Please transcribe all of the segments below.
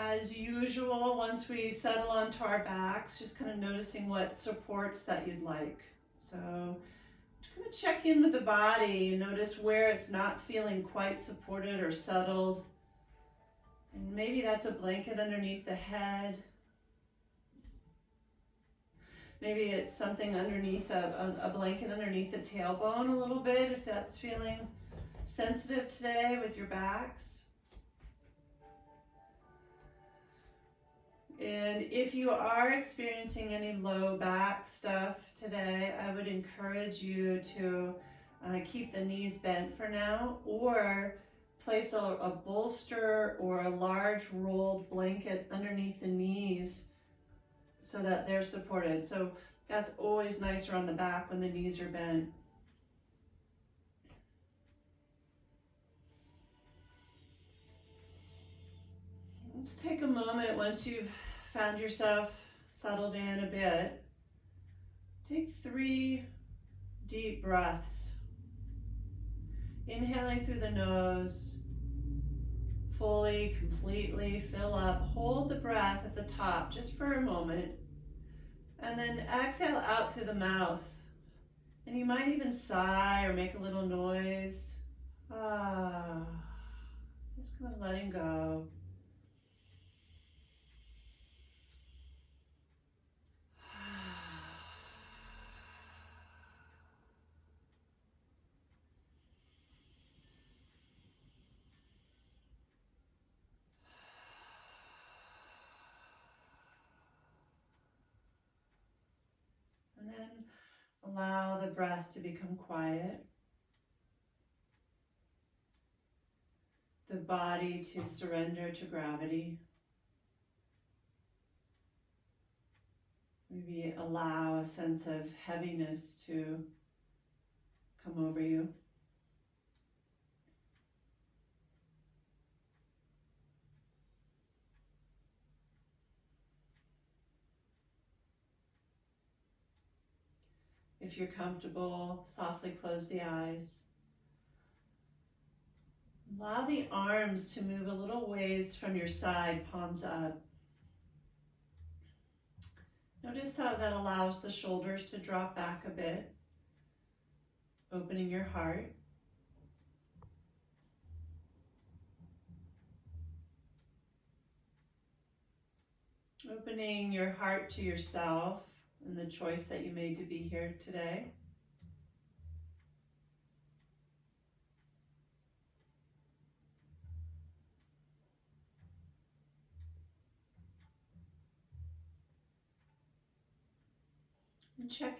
As usual, once we settle onto our backs, just kind of noticing what supports that you'd like. So just kind of check in with the body and notice where it's not feeling quite supported or settled. And maybe that's a blanket underneath the head. Maybe it's something underneath a blanket underneath the tailbone a little bit, if that's feeling sensitive today with your backs. And if you are experiencing any low back stuff today, I would encourage you to keep the knees bent for now, or place a bolster or a large rolled blanket underneath the knees so that they're supported. So that's always nicer on the back when the knees are bent. Let's take a moment once you've found yourself settled in a bit. Take 3 deep breaths. Inhaling through the nose, fully, completely fill up. Hold the breath at the top just for a moment. And then exhale out through the mouth. And you might even sigh or make a little noise. Just kind of letting go. And then allow the breath to become quiet. The body to surrender to gravity. Maybe allow a sense of heaviness to come over you. If you're comfortable, softly close the eyes. Allow the arms to move a little ways from your side, palms up. Notice how that allows the shoulders to drop back a bit, opening your heart. Opening your heart to yourself and the choice that you made to be here today.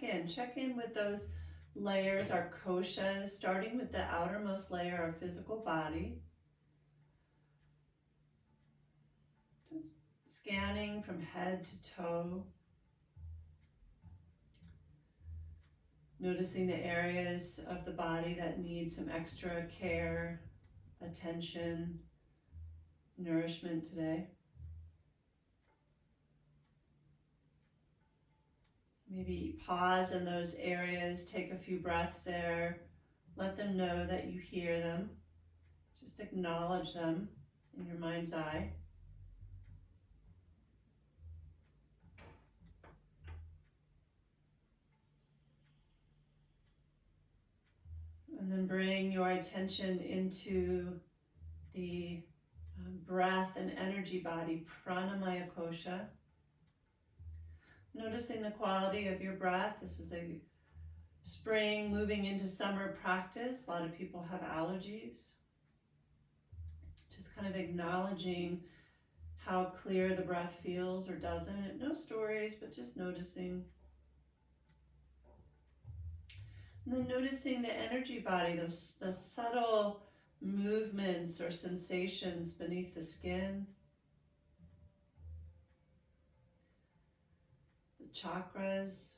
And check in with those layers, our koshas, starting with the outermost layer, our physical body. Just scanning from head to toe. Noticing the areas of the body that need some extra care, attention, nourishment today. Maybe pause in those areas, take a few breaths there, let them know that you hear them. Just acknowledge them in your mind's eye. And then bring your attention into the breath and energy body, pranamaya kosha. Noticing the quality of your breath. This is a spring moving into summer practice. A lot of people have allergies. Just kind of acknowledging how clear the breath feels or doesn't. No stories, but just noticing. And then noticing the energy body, the subtle movements or sensations beneath the skin. The chakras.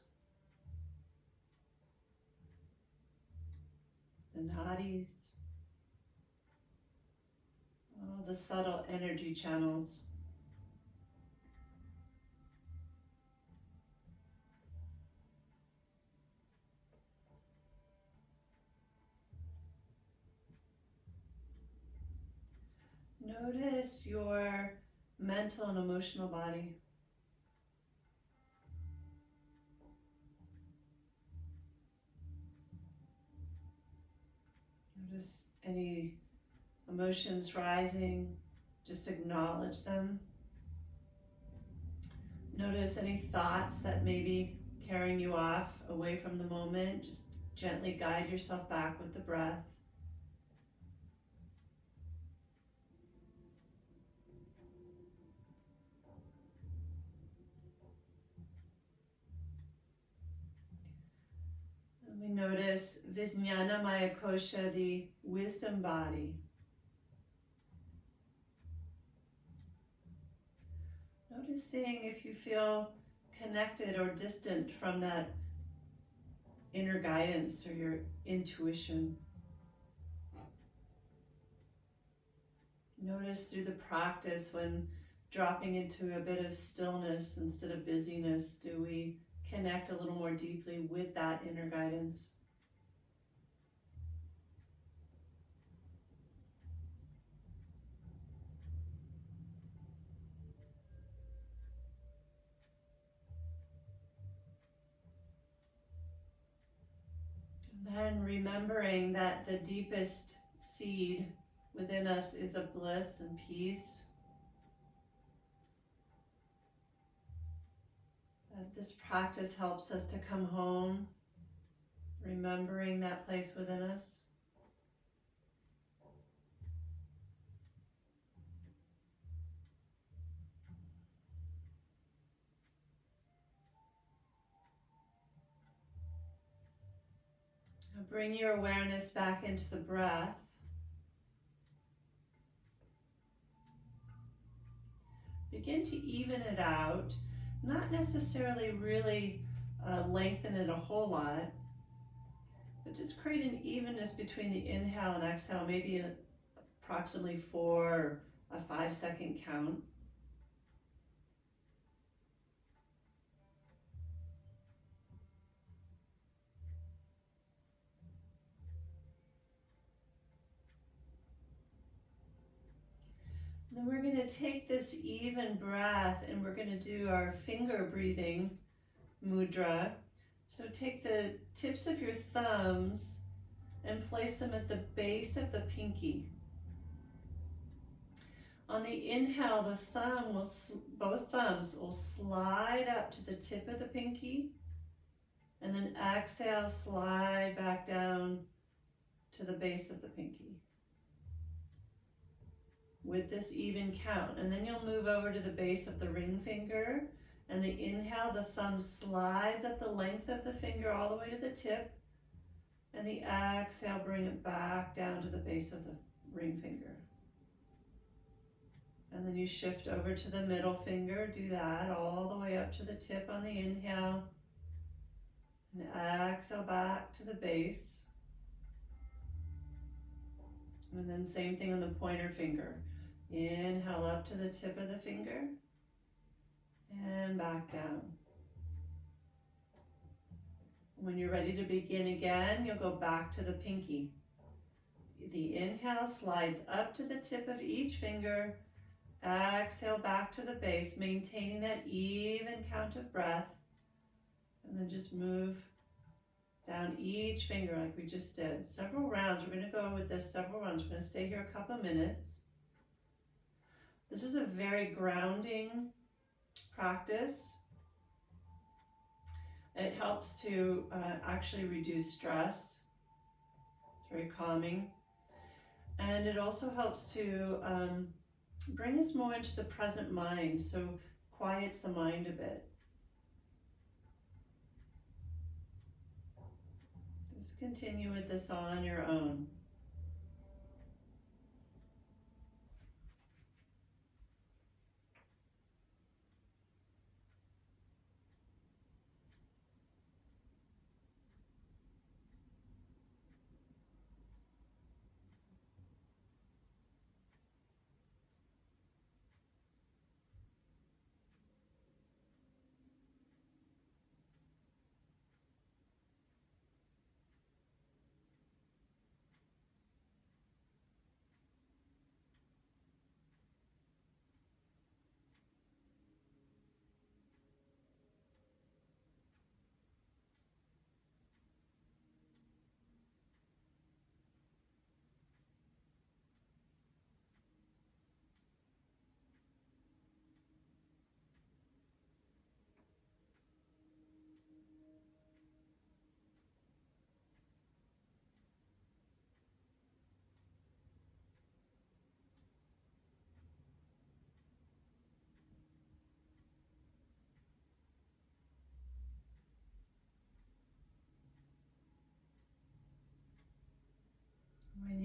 The nadis. All the subtle energy channels. Notice your mental and emotional body. Notice any emotions rising, just acknowledge them. Notice any thoughts that may be carrying you off away from the moment. Just gently guide yourself back with the breath. And we notice Vijnana Maya Kosha, the wisdom body. Noticing if you feel connected or distant from that inner guidance or your intuition. Notice through the practice when dropping into a bit of stillness instead of busyness, do we connect a little more deeply with that inner guidance? And then remembering that the deepest seed within us is of bliss and peace. That this practice helps us to come home, remembering that place within us. Now bring your awareness back into the breath. Begin to even it out, not necessarily really lengthen it a whole lot, but just create an evenness between the inhale and exhale, maybe approximately 4 or a 5-second count. Then we're going to take this even breath and we're going to do our finger breathing mudra. So take the tips of your thumbs and place them at the base of the pinky. On the inhale, both thumbs will slide up to the tip of the pinky, and then exhale, slide back down to the base of the pinky with this even count. And then you'll move over to the base of the ring finger, and the inhale, the thumb slides up the length of the finger all the way to the tip, and the exhale, bring it back down to the base of the ring finger. And then you shift over to the middle finger, do that all the way up to the tip on the inhale. And exhale back to the base. And then same thing on the pointer finger. Inhale up to the tip of the finger. And back down. When you're ready to begin again, you'll go back to the pinky. The inhale slides up to the tip of each finger. Exhale back to the base, maintaining that even count of breath. And then just move down each finger like we just did. Several rounds. We're going to go with this several rounds. We're going to stay here a couple minutes. This is a very grounding practice. It helps to actually reduce stress. It's very calming. And it also helps to bring us more into the present mind, so quiets the mind a bit. Just continue with this on your own.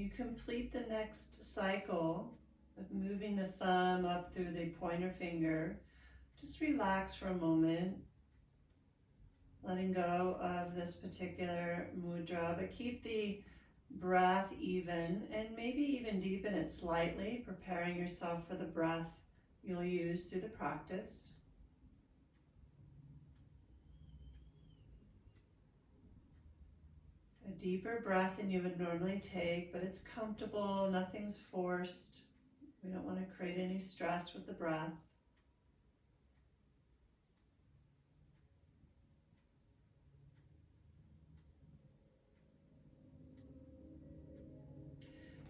you complete the next cycle of moving the thumb up through the pointer finger, just relax for a moment, letting go of this particular mudra, but keep the breath even and maybe even deepen it slightly, preparing yourself for the breath you'll use through the practice. A deeper breath than you would normally take, but it's comfortable, nothing's forced. We don't want to create any stress with the breath.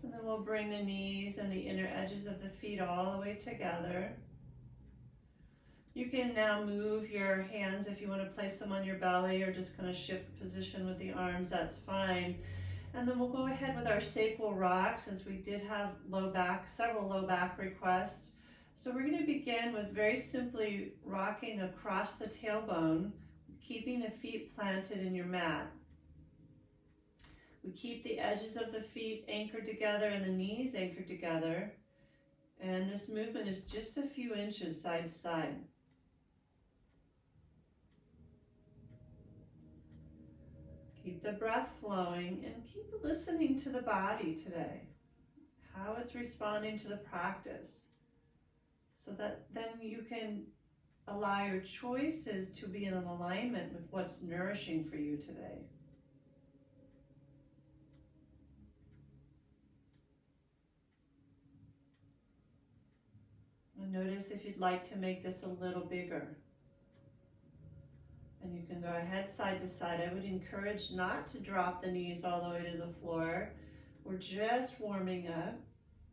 And then we'll bring the knees and the inner edges of the feet all the way together. You can now move your hands if you want to place them on your belly or just kind of shift position with the arms, that's fine. And then we'll go ahead with our sacral rock since we did have several low back requests. So we're going to begin with very simply rocking across the tailbone, keeping the feet planted in your mat. We keep the edges of the feet anchored together and the knees anchored together. And this movement is just a few inches side to side. Keep the breath flowing and keep listening to the body today, how it's responding to the practice, so that then you can allow your choices to be in alignment with what's nourishing for you today. And notice if you'd like to make this a little bigger. And you can go ahead side to side. I would encourage not to drop the knees all the way to the floor. We're just warming up.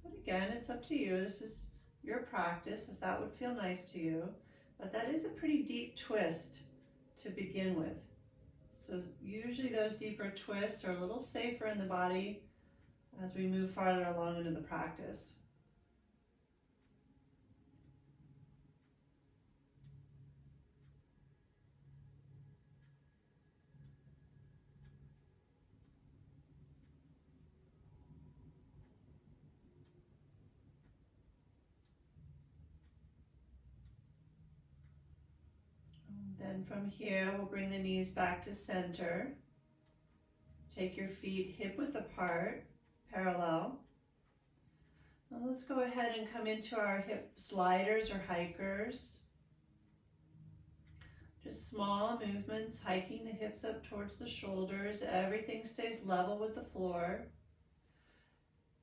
But again, it's up to you. This is your practice, if that would feel nice to you. But that is a pretty deep twist to begin with. So usually those deeper twists are a little safer in the body as we move farther along into the practice. Then from here, we'll bring the knees back to center. Take your feet hip width apart, parallel. Now let's go ahead and come into our hip sliders or hikers. Just small movements, hiking the hips up towards the shoulders. Everything stays level with the floor.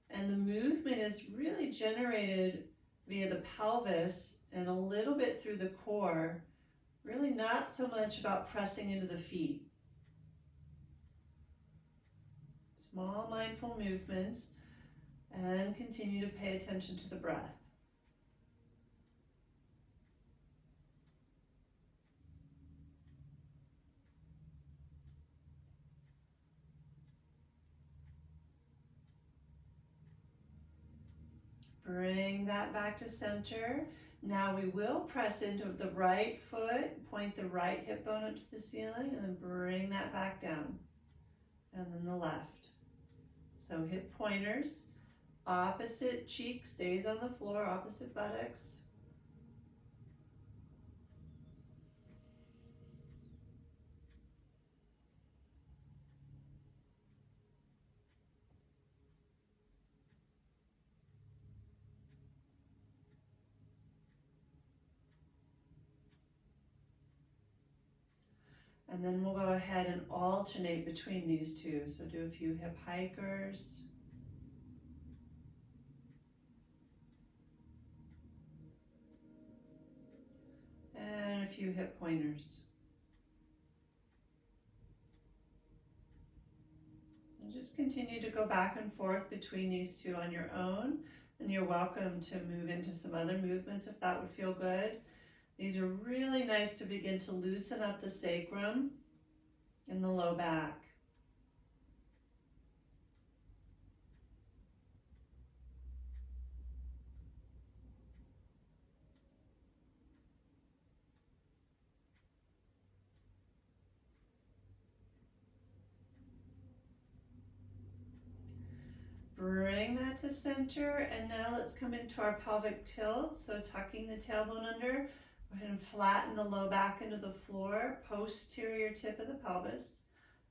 And the movement is really generated via the pelvis and a little bit through the core. Really not so much about pressing into the feet. Small mindful movements, and continue to pay attention to the breath. Bring that back to center. Now we will press into the right foot, point the right hip bone up to the ceiling, and then bring that back down. And then the left. So hip pointers, opposite cheek stays on the floor, opposite buttocks. And then we'll go ahead and alternate between these two. So do a few hip hikers. And a few hip pointers. And just continue to go back and forth between these two on your own. And you're welcome to move into some other movements if that would feel good. These are really nice to begin to loosen up the sacrum and the low back. bring that to center, and now let's come into our pelvic tilt. So tucking the tailbone under, go ahead and flatten the low back into the floor, posterior tip of the pelvis.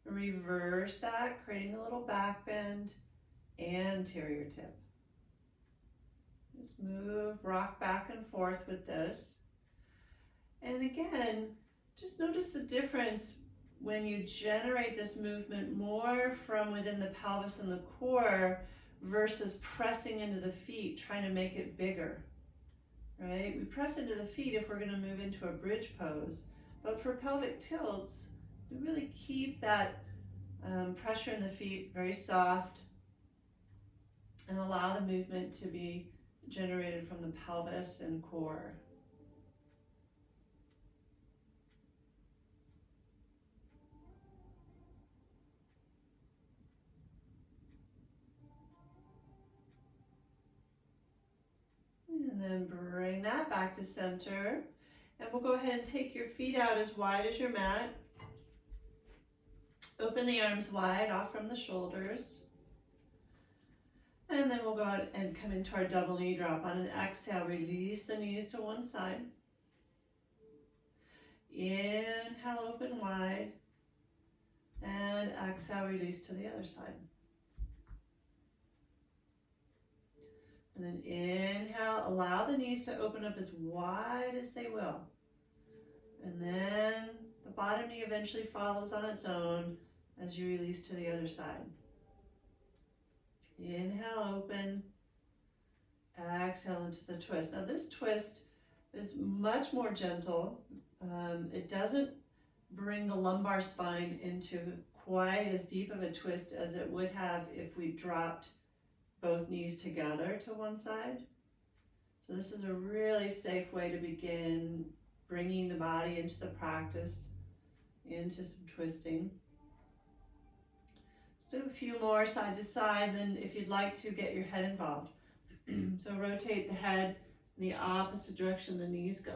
Reverse that, creating a little back bend, anterior tip. Just move, rock back and forth with this. And again, just notice the difference when you generate this movement more from within the pelvis and the core versus pressing into the feet, trying to make it bigger, right? We press into the feet if we're going to move into a bridge pose, but for pelvic tilts, we really keep that pressure in the feet very soft and allow the movement to be generated from the pelvis and core. And then bring that back to center. And we'll go ahead and take your feet out as wide as your mat. Open the arms wide off from the shoulders. And then we'll go ahead and come into our double knee drop. On an exhale, release the knees to one side. Inhale, open wide. And exhale, release to the other side. And then inhale, allow the knees to open up as wide as they will. And then the bottom knee eventually follows on its own as you release to the other side. Inhale, open. Exhale into the twist. Now this twist is much more gentle. It doesn't bring the lumbar spine into quite as deep of a twist as it would have if we dropped both knees together to one side. So this is a really safe way to begin bringing the body into the practice, into some twisting. Let's do a few more side to side, then if you'd like to get your head involved. So rotate the head in the opposite direction the knees go.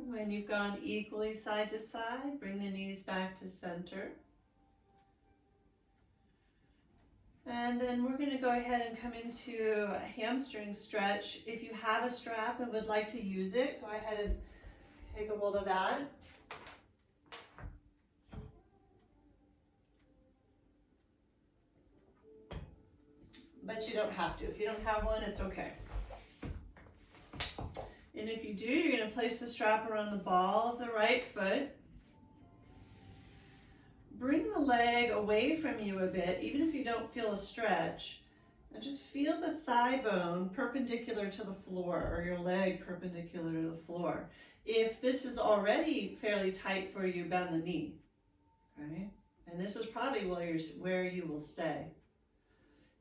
When you've gone equally side to side, bring the knees back to center. And then we're going to go ahead and come into a hamstring stretch. If you have a strap and would like to use it, go ahead and take a hold of that. But you don't have to. If you don't have one, it's okay. And if you do, you're going to place the strap around the ball of the right foot. Bring the leg away from you a bit, even if you don't feel a stretch. And just feel the thigh bone perpendicular to the floor, or your leg perpendicular to the floor. If this is already fairly tight for you, bend the knee. Okay? And this is probably where you will stay.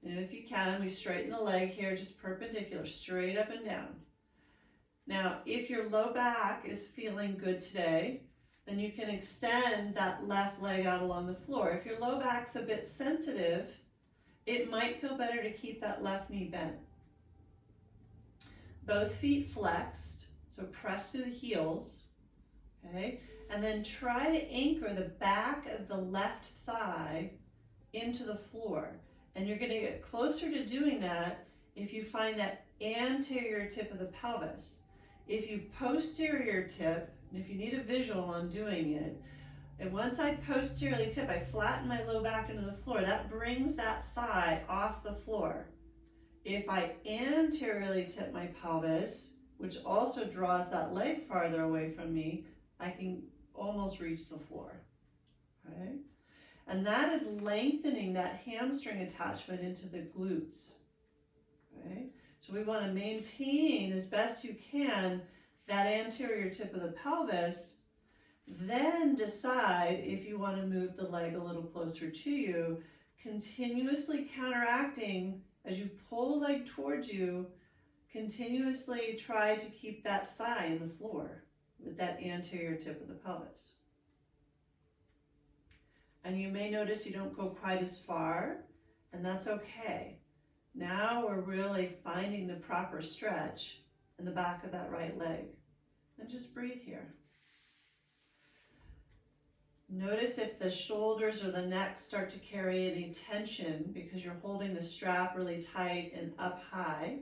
And if you can, we straighten the leg here, just perpendicular, straight up and down. Now, if your low back is feeling good today, then you can extend that left leg out along the floor. If your low back's a bit sensitive, it might feel better to keep that left knee bent. Both feet flexed, so press through the heels, okay? And then try to anchor the back of the left thigh into the floor. And you're gonna get closer to doing that if you find that anterior tip of the pelvis. If you posterior tip, and if you need a visual on doing it, and once I posteriorly tip, I flatten my low back into the floor. That brings that thigh off the floor. If I anteriorly tip my pelvis, which also draws that leg farther away from me, I can almost reach the floor, okay? And that is lengthening that hamstring attachment into the glutes, okay? So we want to maintain as best you can that anterior tip of the pelvis, then decide if you want to move the leg a little closer to you, continuously counteracting as you pull the leg towards you, continuously try to keep that thigh in the floor with that anterior tip of the pelvis. And you may notice you don't go quite as far, and that's okay. Now we're really finding the proper stretch in the back of that right leg. And just breathe here. Notice if the shoulders or the neck start to carry any tension because you're holding the strap really tight and up high.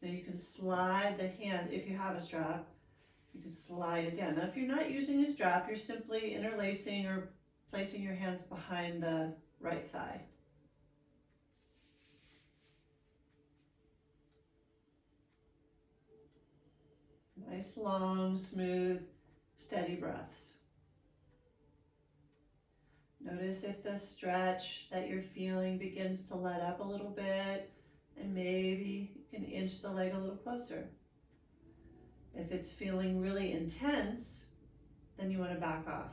Now you can slide the hand, if you have a strap, you can slide it down. Now if you're not using a strap, you're simply interlacing or placing your hands behind the right thigh. Nice, long, smooth, steady breaths. Notice if the stretch that you're feeling begins to let up a little bit, and maybe you can inch the leg a little closer. If it's feeling really intense, then you want to back off.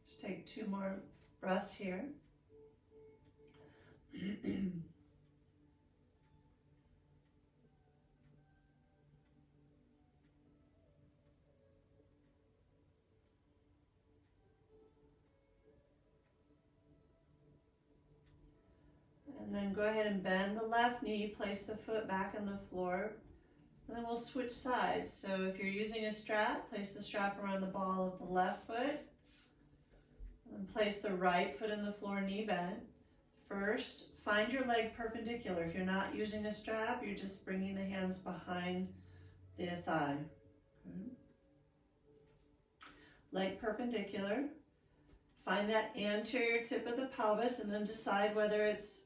Just take 2 more breaths here. And then go ahead and bend the left knee, place the foot back on the floor, and then we'll switch sides. So if you're using a strap, place the strap around the ball of the left foot, and place the right foot in the floor, knee bent. First, find your leg perpendicular. If you're not using a strap, you're just bringing the hands behind the thigh. Okay. Leg perpendicular. Find that anterior tip of the pelvis and then decide whether it's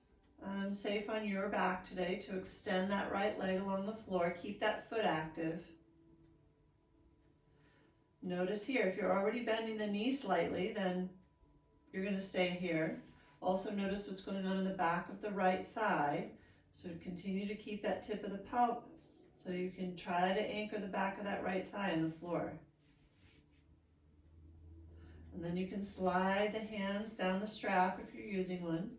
safe on your back today to extend that right leg along the floor. Keep that foot active. Notice here, if you're already bending the knee slightly, then you're going to stay here. Also notice what's going on in the back of the right thigh. So continue to keep that tip of the pelvis so you can try to anchor the back of that right thigh in the floor. And then you can slide the hands down the strap if you're using one.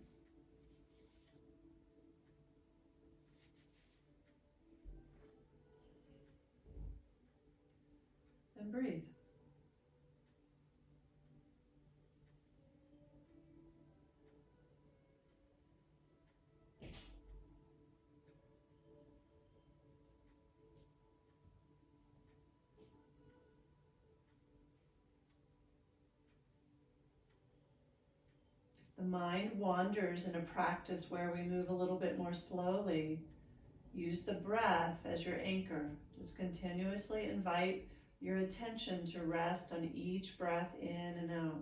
And breathe. The mind wanders in a practice where we move a little bit more slowly. Use the breath as your anchor. Just continuously invite your attention to rest on each breath in and out.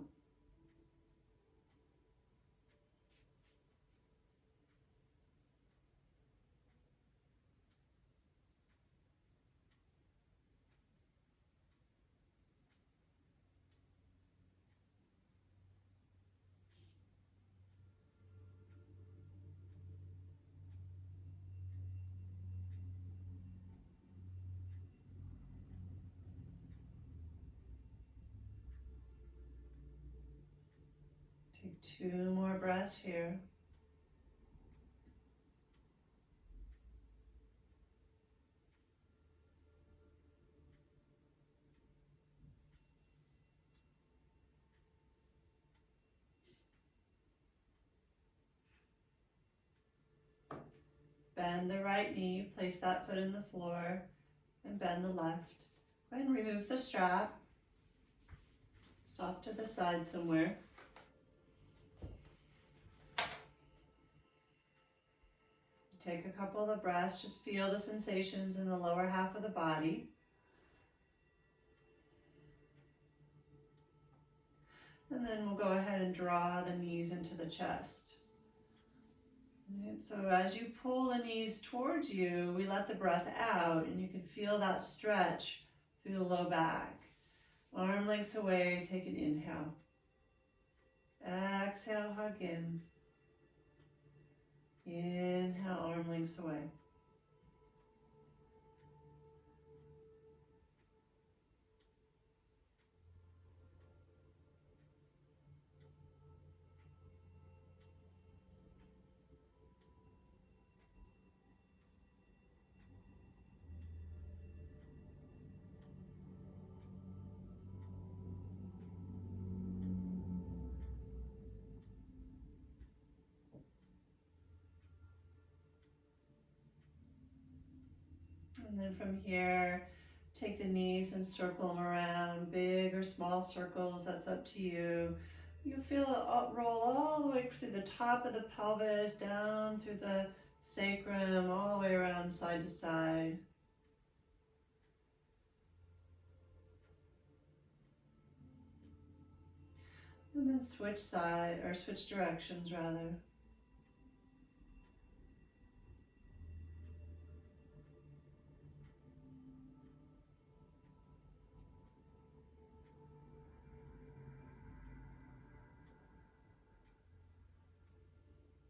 Take 2 more breaths here. Bend the right knee, place that foot in the floor, and bend the left. Go ahead and remove the strap. Just off to the side somewhere. Take a couple of breaths, just feel the sensations in the lower half of the body. And then we'll go ahead and draw the knees into the chest. Right, so as you pull the knees towards you, we let the breath out, and you can feel that stretch through the low back. Arm lengths away, take an inhale. Exhale, hug in. Inhale, arm lengths away. And then from here, take the knees and circle them around, big or small circles, that's up to you. You feel it roll all the way through the top of the pelvis, down through the sacrum, all the way around side to side. And then switch directions rather.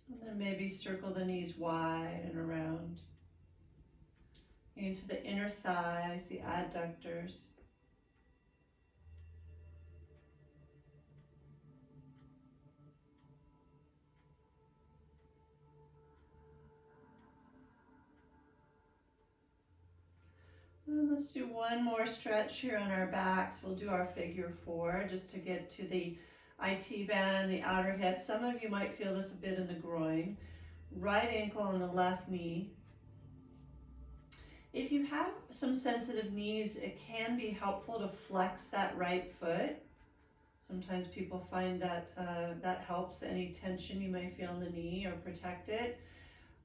And then maybe circle the knees wide and around into the inner thighs, the adductors. And let's do one more stretch here on our backs. We'll do our figure 4 just to get to the IT band, the outer hip. Some of you might feel this a bit in the groin. Right ankle on the left knee. If you have some sensitive knees, it can be helpful to flex that right foot. Sometimes people find that that helps any tension you may feel in the knee or protect it.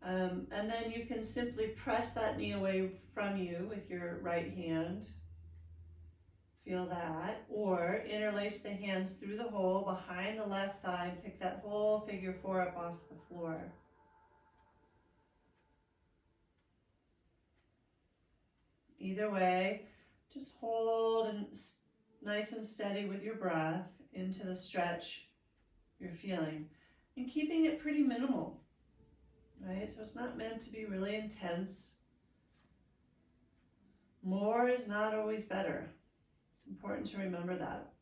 And then you can simply press that knee away from you with your right hand. Feel that. Or interlace the hands through the hole behind the left thigh and pick that whole figure 4 up off the floor. Either way, just hold and nice and steady with your breath into the stretch you're feeling. And keeping it pretty minimal, right? So it's not meant to be really intense. More is not always better. It's important to remember that.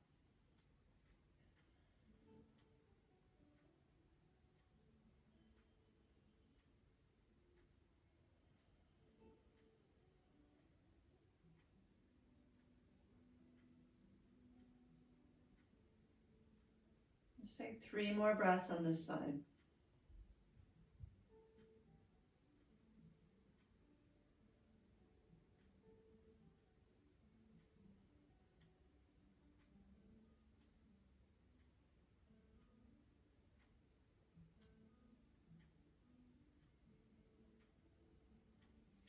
Let's take 3 more breaths on this side.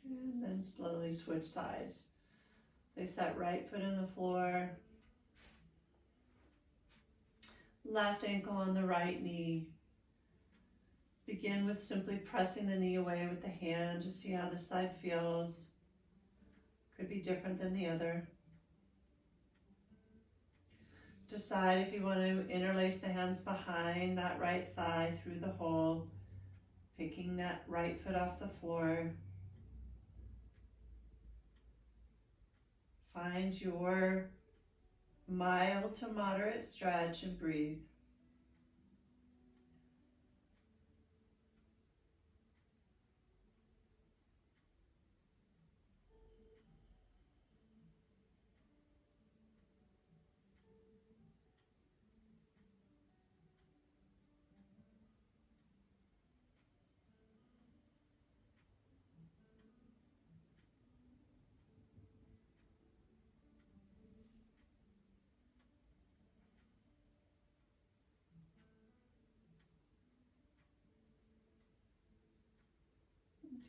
And then slowly switch sides. Place that right foot on the floor. Left ankle on the right knee. Begin with simply pressing the knee away with the hand. Just see how this side feels. Could be different than the other. Decide if you want to interlace the hands behind that right thigh through the hole, picking that right foot off the floor. Find your mild to moderate stretch and breathe.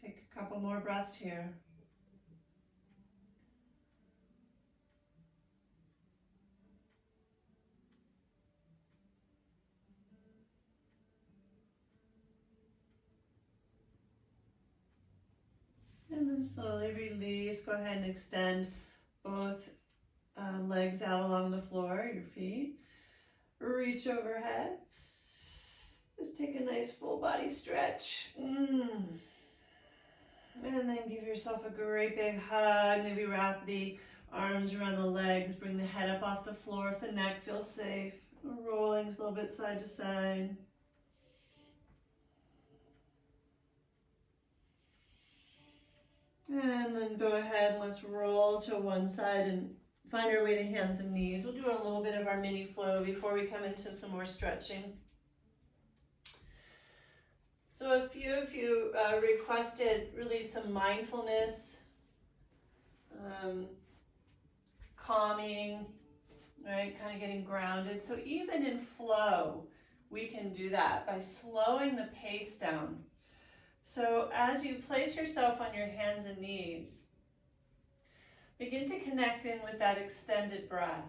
Take a couple more breaths here. And slowly release. Go ahead and extend both legs out along the floor, your feet. Reach overhead. Just take a nice full body stretch. And then give yourself a great big hug. Maybe wrap the arms around the legs. Bring the head up off the floor if the neck feels safe. Rolling a little bit side to side. And then go ahead and let's roll to one side and find our way to hands and knees. We'll do a little bit of our mini flow before we come into some more stretching. So a few of you requested really some mindfulness, calming, right? Kind of getting grounded. So even in flow, we can do that by slowing the pace down. So as you place yourself on your hands and knees, begin to connect in with that extended breath.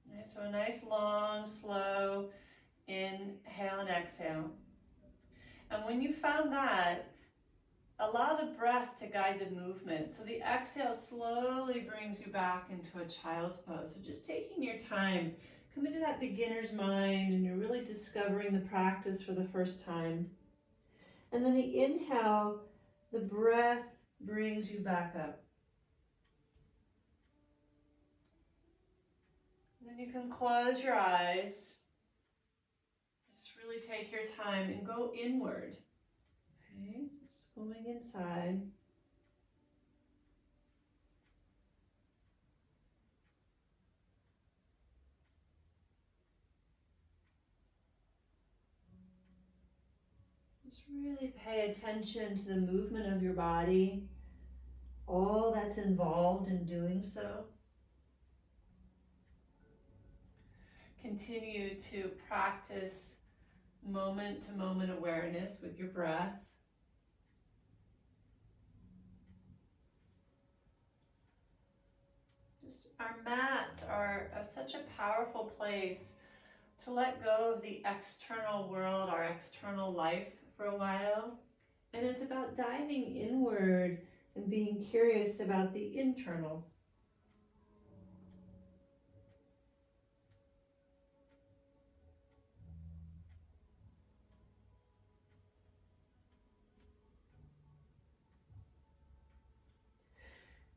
Okay, so a nice long, slow inhale and exhale. And when you found that, allow the breath to guide the movement. So the exhale slowly brings you back into a child's pose. So just taking your time, come into that beginner's mind and you're really discovering the practice for the first time. And then the inhale, the breath brings you back up. And then you can close your eyes. Just really take your time and go inward. Okay, just going inside. Just really pay attention to the movement of your body, all that's involved in doing so. Continue to practice moment-to-moment awareness with your breath. Just our mats are such a powerful place to let go of the external world, our external life for a while. And it's about diving inward and being curious about the internal.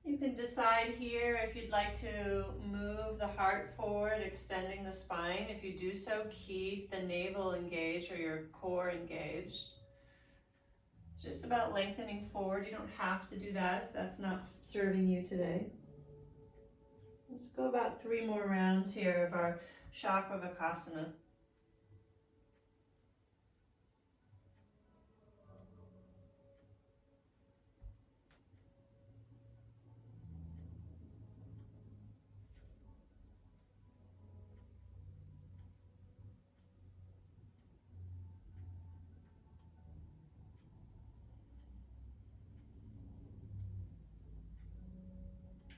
You can decide here if you'd like to move the heart forward, extending the spine. If you do so, keep the navel engaged or your core engaged. Just about lengthening forward. You don't have to do that if that's not serving you today. Let's go about 3 more rounds here of our Chakravakasana.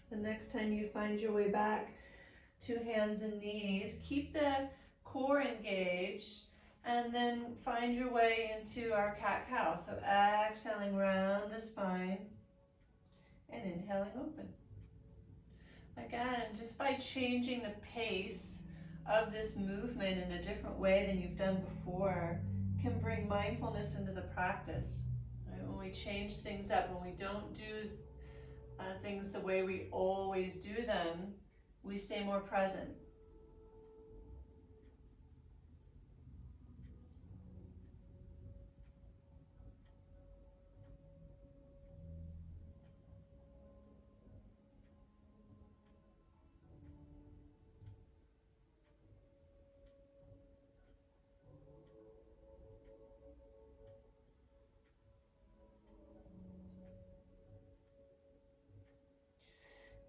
The next time you find your way back to hands and knees, keep the core engaged and then find your way into our cat-cow. So exhaling round the spine and inhaling open. Again, just by changing the pace of this movement in a different way than you've done before can bring mindfulness into the practice. Right? When we change things up, when we don't do things the way we always do them, we stay more present.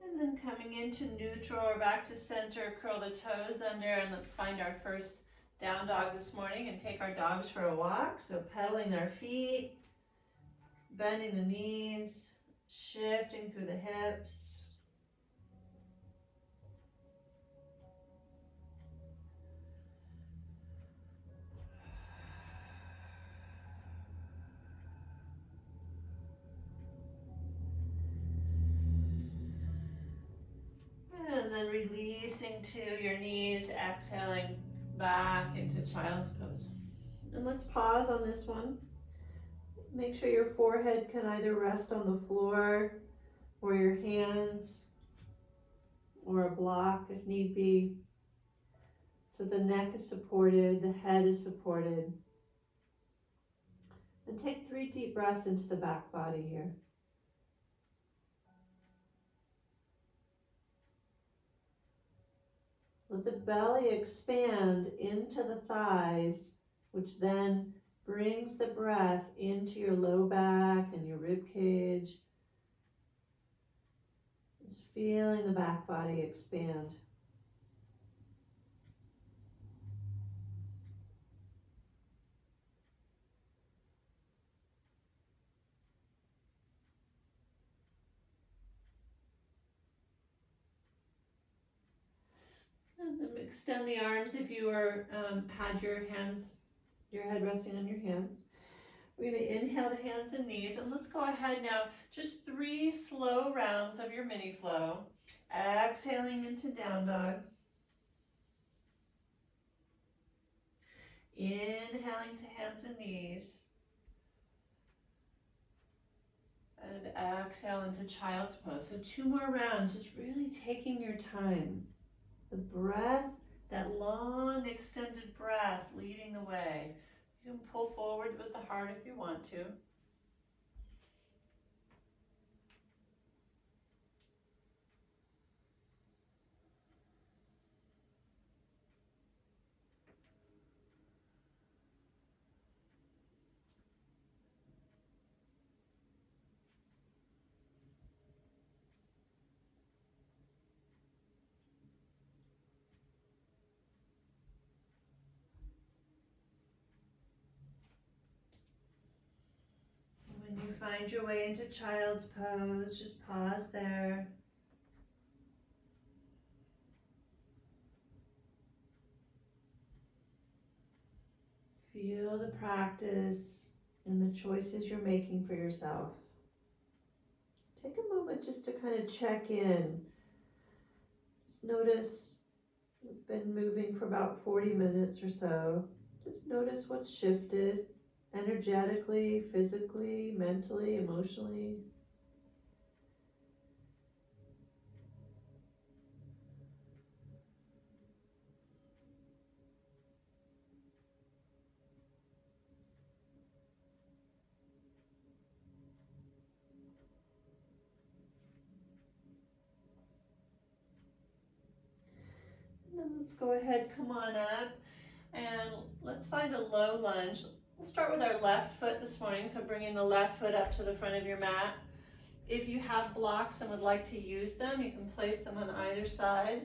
And then coming into neutral or back to center, curl the toes under, and let's find our first down dog this morning and take our dogs for a walk. So pedaling our feet, bending the knees, shifting through the hips. then releasing to your knees, exhaling back into child's pose. And let's pause on this one. Make sure your forehead can either rest on the floor or your hands or a block if need be. So the neck is supported, the head is supported. And take 3 deep breaths into the back body here. Let the belly expand into the thighs, which then brings the breath into your low back and your rib cage. Just feeling the back body expand. And then extend the arms if you had your head resting on your hands. We're going to inhale to hands and knees, and let's go ahead now. Just 3 slow rounds of your mini flow. Exhaling into down dog. Inhaling to hands and knees. And exhale into child's pose. So 2 more rounds, just really taking your time. The breath, that long extended breath leading the way. You can pull forward with the heart if you want to. When you find your way into child's pose, just pause there. Feel the practice and the choices you're making for yourself. Take a moment just to kind of check in. Just notice we've been moving for about 40 minutes or so. Just notice what's shifted energetically, physically, mentally, emotionally. And then let's go ahead, come on up, and let's find a low lunge. We'll start with our left foot this morning, so bringing the left foot up to the front of your mat. If you have blocks and would like to use them, you can place them on either side.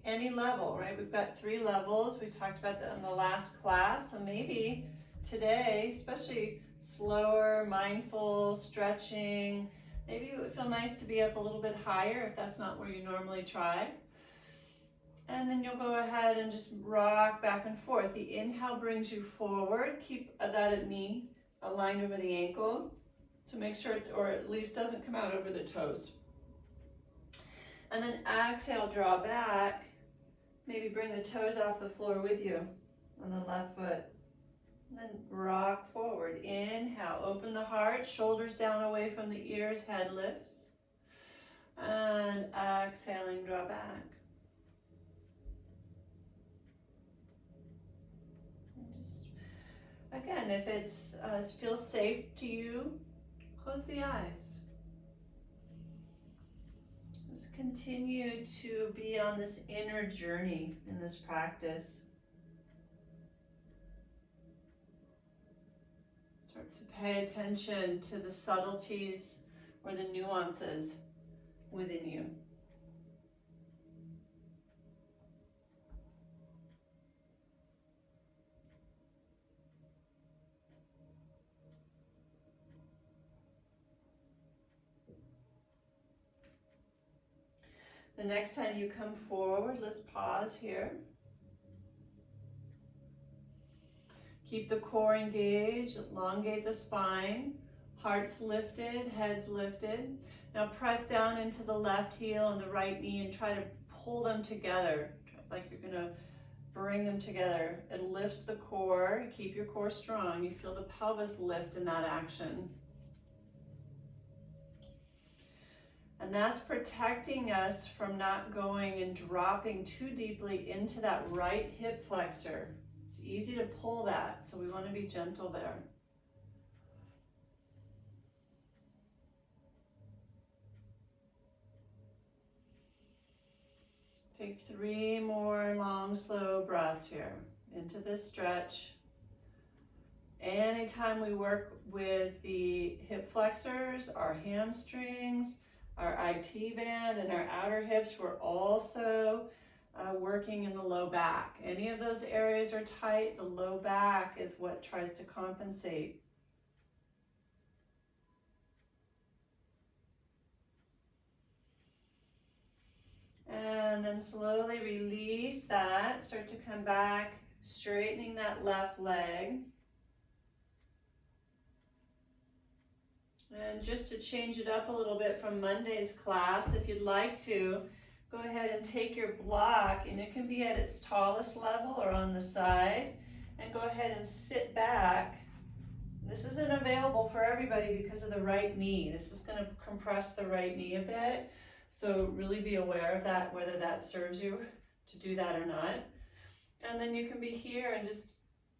Any level, right? We've got 3 levels. We talked about that in the last class, so maybe today, especially slower, mindful, stretching, maybe it would feel nice to be up a little bit higher if that's not where you normally try. And then you'll go ahead and just rock back and forth. The inhale brings you forward. Keep that knee aligned over the ankle to make sure it, or at least doesn't come out over the toes. And then exhale, draw back. Maybe bring the toes off the floor with you on the left foot. And then rock forward. Inhale, open the heart, shoulders down away from the ears, head lifts. And exhaling, draw back. Again, if it feels safe to you, close the eyes. Just continue to be on this inner journey in this practice. Start to pay attention to the subtleties or the nuances within you. The next time you come forward, let's pause here. Keep the core engaged, elongate the spine, hearts lifted, heads lifted. Now press down into the left heel and the right knee and try to pull them together, like you're gonna bring them together. It lifts the core, keep your core strong. You feel the pelvis lift in that action. And that's protecting us from not going and dropping too deeply into that right hip flexor. It's easy to pull that, so we want to be gentle there. Take 3 more long, slow breaths here into this stretch. Anytime we work with the hip flexors, our hamstrings, our IT band, and our outer hips, we're also working in the low back. Any of those areas are tight, the low back is what tries to compensate. And then slowly release that, start to come back, straightening that left leg. And just to change it up a little bit from Monday's class, if you'd like to, go ahead and take your block, and it can be at its tallest level or on the side, and go ahead and sit back. This isn't available for everybody because of the right knee. This is going to compress the right knee a bit, so really be aware of that, whether that serves you to do that or not. And then you can be here and just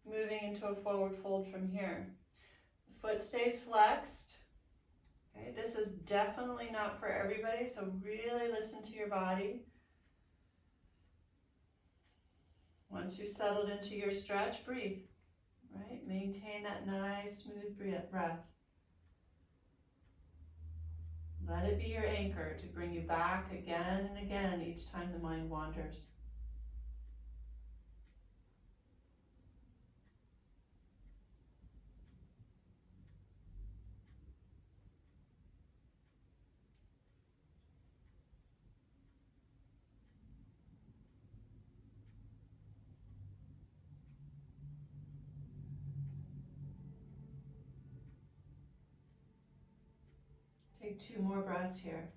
moving into a forward fold from here. The foot stays flexed. Okay, this is definitely not for everybody, so really listen to your body. Once you've settled into your stretch, breathe, right? Maintain that nice, smooth breath. Let it be your anchor to bring you back again and again each time the mind wanders. Take 2 more breaths here.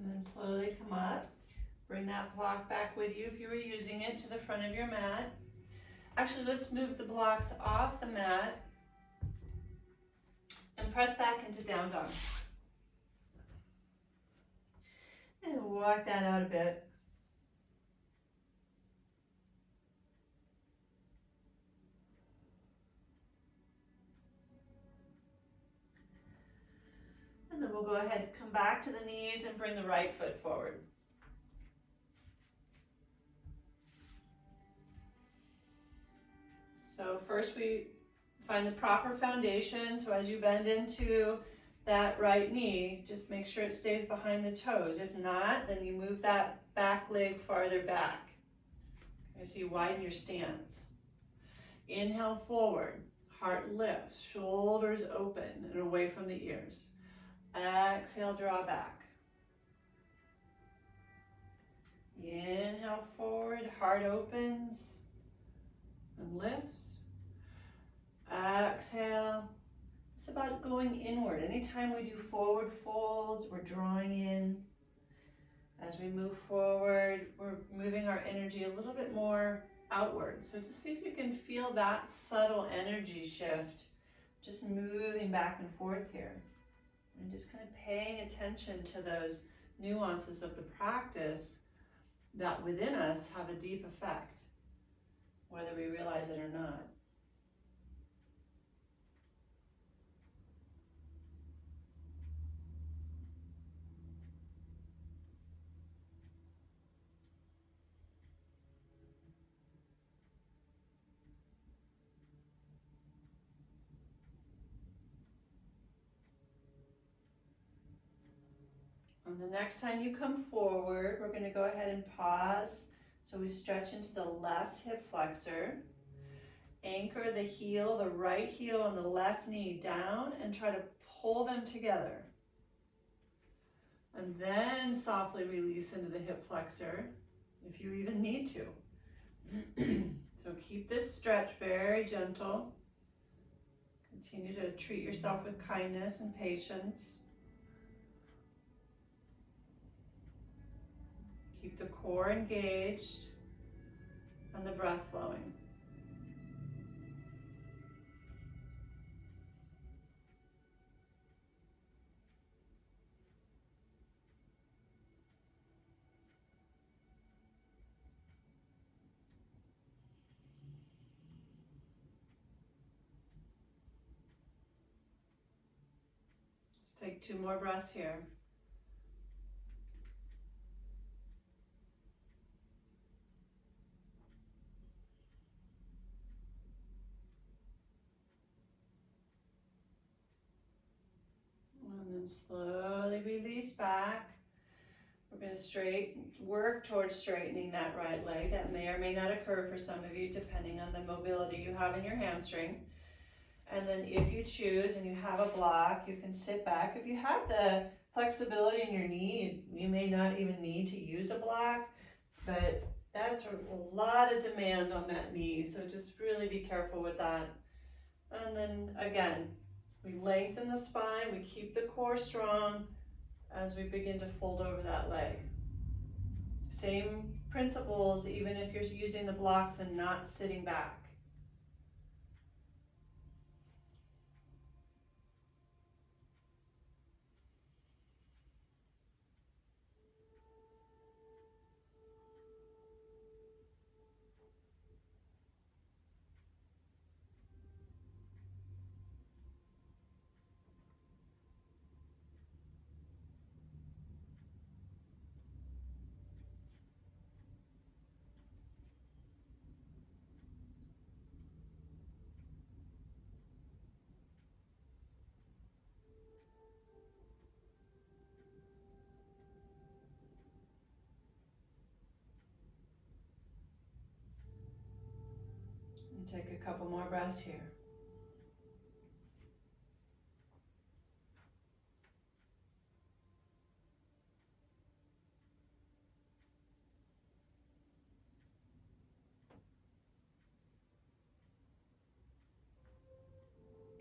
And then slowly come up. Bring that block back with you if you were using it to the front of your mat. Actually, let's move the blocks off the mat and press back into down dog. And walk that out a bit. And then we'll go ahead and come back to the knees and bring the right foot forward. So first we find the proper foundation. So as you bend into that right knee, just make sure it stays behind the toes. If not, then you move that back leg farther back. Okay, so you widen your stance. Inhale forward, heart lifts, shoulders open and away from the ears. Exhale, draw back. Inhale forward, heart opens and lifts. Exhale. It's about going inward. Anytime we do forward folds, we're drawing in. As we move forward, we're moving our energy a little bit more outward. So just see if you can feel that subtle energy shift, just moving back and forth here. And just kind of paying attention to those nuances of the practice that within us have a deep effect, whether we realize it or not. And the next time you come forward, we're going to go ahead and pause So we stretch into the left hip flexor. Anchor the heel, the right heel and the left knee down and try to pull them together. And then softly release into the hip flexor if you even need to. So keep this stretch very gentle. Continue to treat yourself with kindness and patience. Keep the core engaged and the breath flowing. Let's take 2 more breaths here. And then slowly release back. We're going to work towards straightening that right leg. That may or may not occur for some of you depending on the mobility you have in your hamstring. And then if you choose and you have a block, you can sit back. If you have the flexibility in your knee, you may not even need to use a block, but that's a lot of demand on that knee, so just really be careful with that. And then again, we lengthen the spine, we keep the core strong as we begin to fold over that leg. Same principles even if you're using the blocks and not sitting back. And take a couple more breaths here.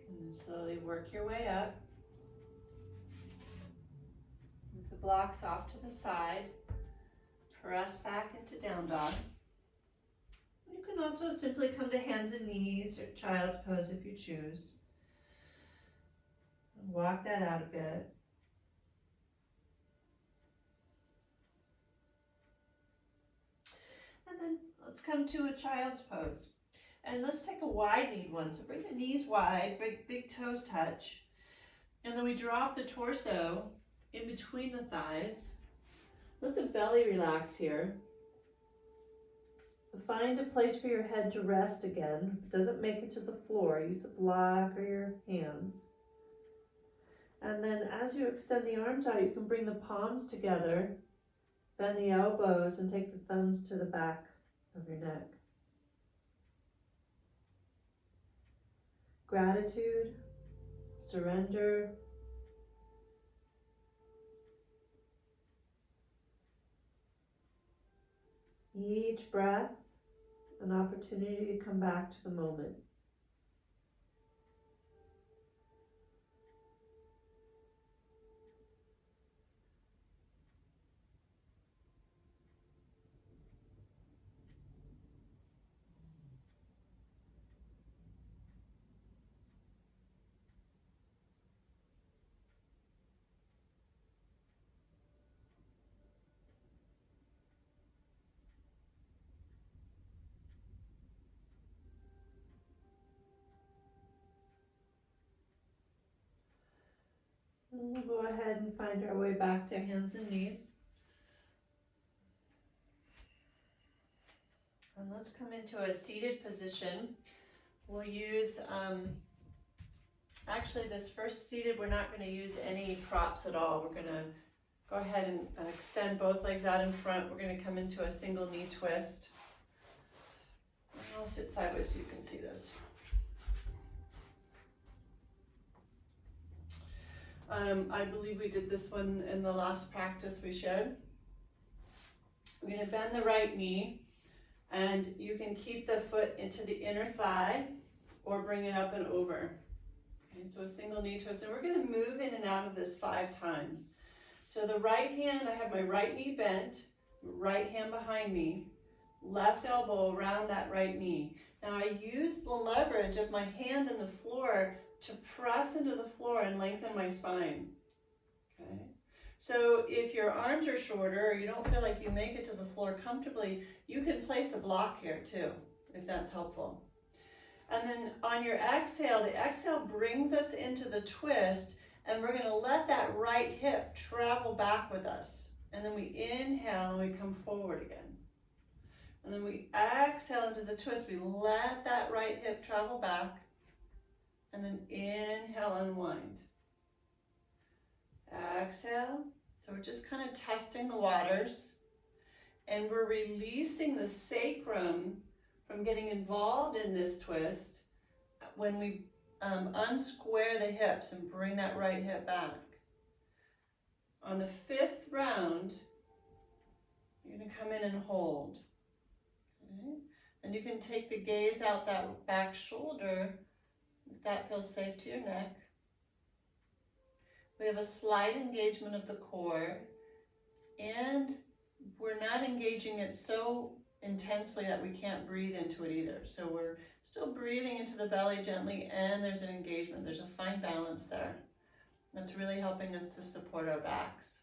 And then slowly work your way up. Move the blocks off to the side. Press back into down dog. You can also simply come to hands and knees or child's pose if you choose. And walk that out a bit. And then let's come to a child's pose. And let's take a wide-kneed one. So bring the knees wide, big toes touch. And then we drop the torso in between the thighs. Let the belly relax here. Find a place for your head to rest again. If it doesn't make it to the floor, use a block or your hands. And then as you extend the arms out, you can bring the palms together, bend the elbows, and take the thumbs to the back of your neck. Gratitude, surrender, each breath an opportunity to come back to the moment. And we'll go ahead and find our way back to hands and knees. And let's come into a seated position. We'll use, actually this first seated, we're not going to use any props at all. We're going to Go ahead and extend both legs out in front. We're going to come into a single knee twist. I'll sit sideways so you can see this. I believe we did this one in the last practice we shared. We're going to bend the right knee, and you can keep the foot into the inner thigh or bring it up and over. Okay, so a single knee twist, and we're going to move in and out of this 5 times. So the right hand, I have my right knee bent, right hand behind me, left elbow around that right knee. Now I use the leverage of my hand in the floor to press into the floor and lengthen my spine. Okay. So if your arms are shorter or you don't feel like you make it to the floor comfortably, you can place a block here too, if that's helpful. And then on your exhale, the exhale brings us into the twist, and we're going to let that right hip travel back with us. And then we inhale and we come forward again. And then we exhale into the twist. We let that right hip travel back. And then inhale, unwind. Exhale. So we're just kind of testing the waters. And we're releasing the sacrum from getting involved in this twist when we unsquare the hips and bring that right hip back. On the 5th round, you're going to come in and hold. Okay. And you can take the gaze out that back shoulder if that feels safe to your neck. We have a slight engagement of the core, and we're not engaging it so intensely that we can't breathe into it either. So we're still breathing into the belly gently, and there's an engagement. There's a fine balance there. That's really helping us to support our backs.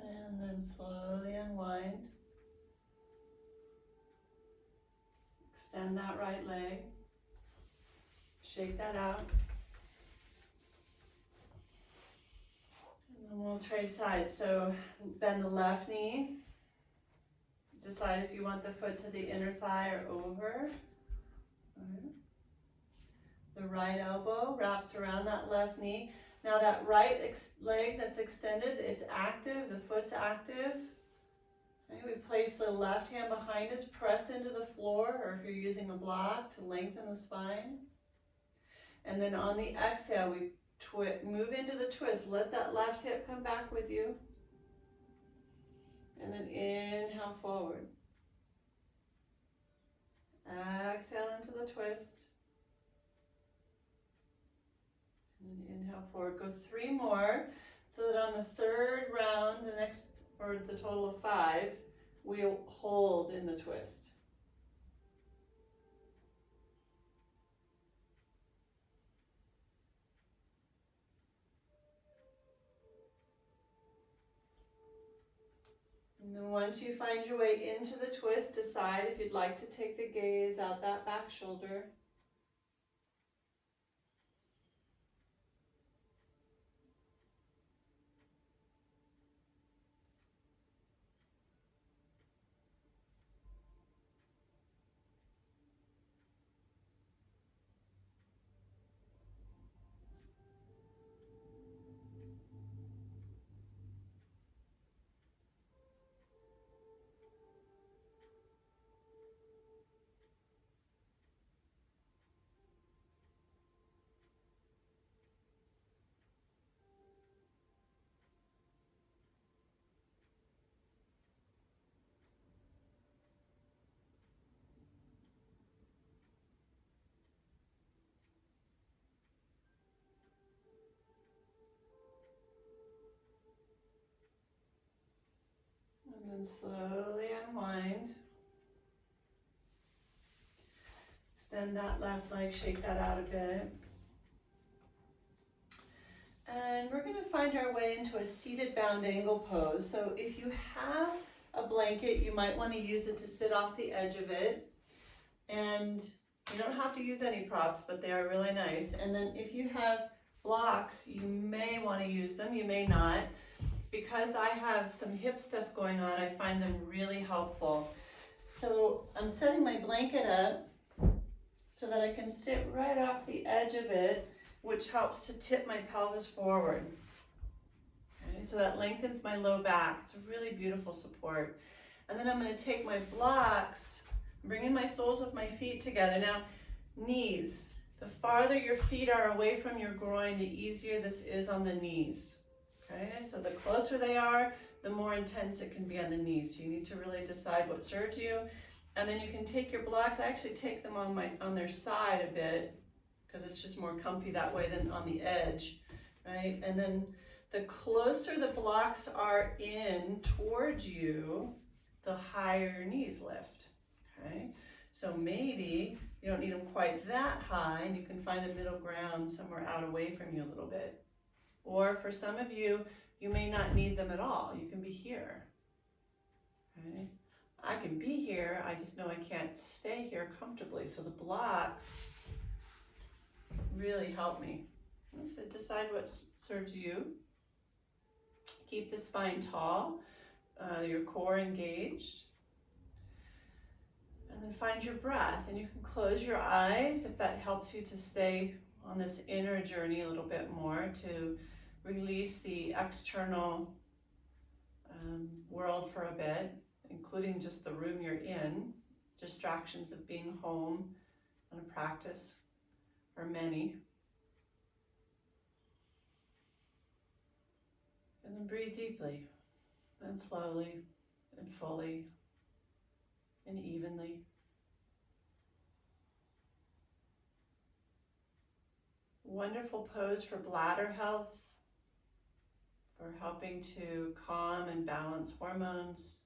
And then slowly unwind. Extend that right leg. Shake that out. And then we'll trade sides. So bend the left knee. Decide if you want the foot to the inner thigh or over. The right elbow wraps around that left knee. Now that right leg that's extended, it's active, the foot's active. Okay, we place the left hand behind us, press into the floor, or if you're using a block, to lengthen the spine. And then on the exhale, we move into the twist. Let that left hip come back with you. And then inhale forward. Exhale into the twist. And then inhale forward. Go 3 more, so that on the 3rd round, or the total of 5, we'll hold in the twist. And then once you find your way into the twist, decide if you'd like to take the gaze out that back shoulder. And slowly unwind. Extend that left leg, shake that out a bit. And we're going to find our way into a seated bound angle pose. So if you have a blanket, you might want to use it to sit off the edge of it. And you don't have to use any props, but they are really nice. And then if you have blocks, you may want to use them, you may not. Because I have some hip stuff going on, I find them really helpful. So I'm setting my blanket up so that I can sit right off the edge of it, which helps to tip my pelvis forward. Okay, so that lengthens my low back. It's a really beautiful support. And then I'm going to take my blocks, bringing my soles of my feet together. Now, knees. The farther your feet are away from your groin, the easier this is on the knees. Okay, so the closer they are, the more intense it can be on the knees. So you need to really decide what serves you. And then you can take your blocks. I actually take them on their side a bit because it's just more comfy that way than on the edge, right? And then the closer the blocks are in towards you, the higher your knees lift, okay? So maybe you don't need them quite that high, and you can find a middle ground somewhere out away from you a little bit. Or for some of you, you may not need them at all. You can be here, okay? I can be here, I just know I can't stay here comfortably. So the blocks really help me. So decide what serves you. Keep the spine tall, your core engaged. And then find your breath. And you can close your eyes if that helps you to stay on this inner journey a little bit more, to release the external world for a bit, including just the room you're in, distractions of being home on a practice for many. And then breathe deeply and slowly and fully and evenly. Wonderful pose for bladder health, for helping to calm and balance hormones.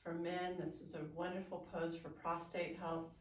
For men, this is a wonderful pose for prostate health.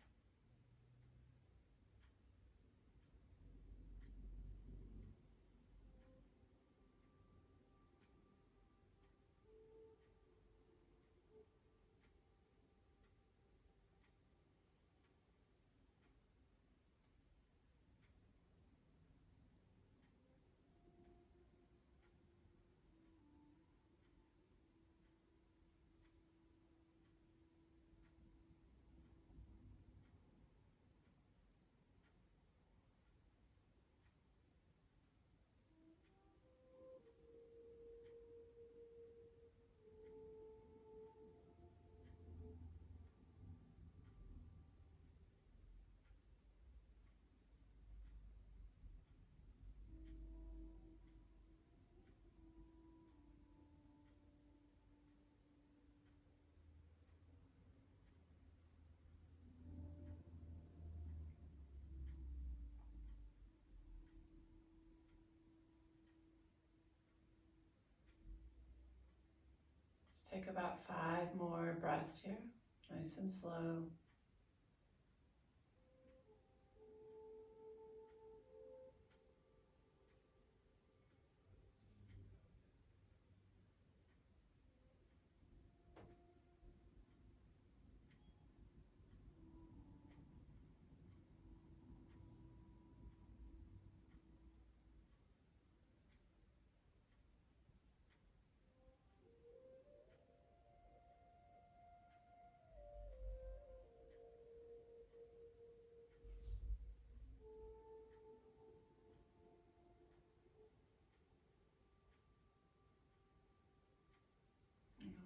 Let's take about 5 more breaths here, nice and slow.